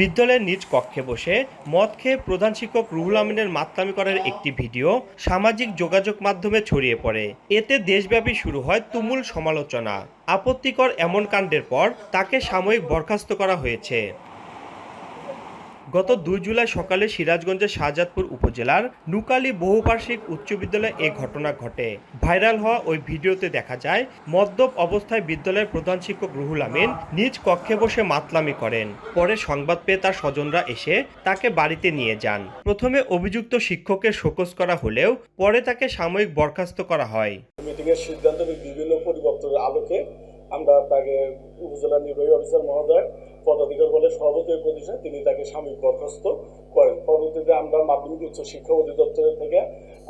বিদ্যালয়ের নিজ কক্ষে বসে মদ খেয়ে প্রধান শিক্ষক রুহুল আমিনের মাতলামি করার একটি ভিডিও সামাজিক যোগাযোগ মাধ্যমে ছড়িয়ে পড়ে। এতে দেশব্যাপী শুরু হয় তুমুল সমালোচনা। আপত্তিকর এমন কাণ্ডের পর তাকে সাময়িক বরখাস্ত করা হয়েছে। গত 2 জুলাই সকালে সিরাজগঞ্জের শাহজাদপুর উপজেলার নুকালী বহুপার্শ্বিক উচ্চ বিদ্যালয়ে এ ঘটনা ঘটে। ভাইরাল হওয়া ওই ভিডিওতে দেখা যায় মদ্যপ অবস্থায় বিদ্যালয়ের প্রধান শিক্ষক রুহুল আমিন নিজ কক্ষে বসে মাতলামি করেন। পরে সংবাদ পেয়ে তার স্বজনরা এসে তাকে বাড়িতে নিয়ে যান। প্রথমে অভিযুক্ত শিক্ষকের শোকজ করা হলেও পরে তাকে সাময়িক বরখাস্ত করা হয়। মিটিংয়ের সিদ্ধান্তের বিভিন্ন পরিবর্তনের আলোকে আমরা তাকে উপজেলা নির্বাহী অফিসার মহোদয় পদাধিকার বলে সভাপতি প্রতিষ্ঠান তিনি তাকে সাময়িক বরখাস্ত করেন। পরবর্তীতে আমরা মাধ্যমিক উচ্চ শিক্ষা অধিদপ্তরের থেকে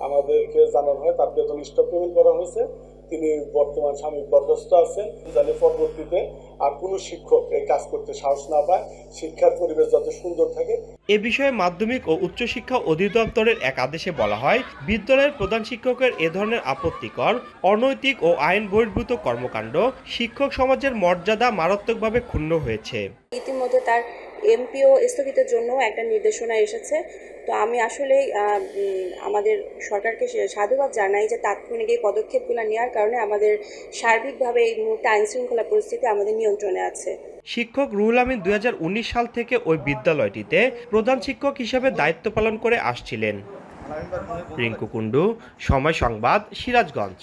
আমাদেরকে জানানো হয় তার বেতন স্টপ পেমেন্ট করা হয়েছে। তিনি বর্তমান সাময়িক বরখাস্ত আছেন। জানি পরবর্তীতে আর কোনো শিক্ষক এই কাজ করতে সাহস না পায়, শিক্ষার পরিবেশ যাতে সুন্দর থাকে। এ বিষয়ে মাধ্যমিক ও উচ্চশিক্ষা অধিদপ্তরের এক আদেশে বলা হয়, বিদ্যালয়ের প্রধান শিক্ষকের এ ধরনের আপত্তিকর, অনৈতিক ও আইন বহির্ভূত কর্মকাণ্ড শিক্ষক সমাজের মর্যাদা মারাত্মকভাবে ক্ষুণ্ণ হয়েছে। ইতিমধ্যে তার এমপিও স্থগিতের জন্য একটা নির্দেশনা এসেছে। তো আমি আসলে আমাদের সরকারকে সাধুবাদ জানাই যে তাৎক্ষণিক এই পদক্ষেপগুলো নেওয়ার কারণে আমাদের সার্বিকভাবে এই মুহূর্তে আইনশৃঙ্খলা পরিস্থিতি আমাদের নিয়ন্ত্রণে আছে। শিক্ষক রুহুল আমিন 2019 সাল থেকে ওই বিদ্যালয়টিতে প্রধান শিক্ষক হিসেবে দায়িত্ব পালন করে আসছিলেন। রিঙ্কু কুণ্ডু, সময় সংবাদ, সিরাজগঞ্জ।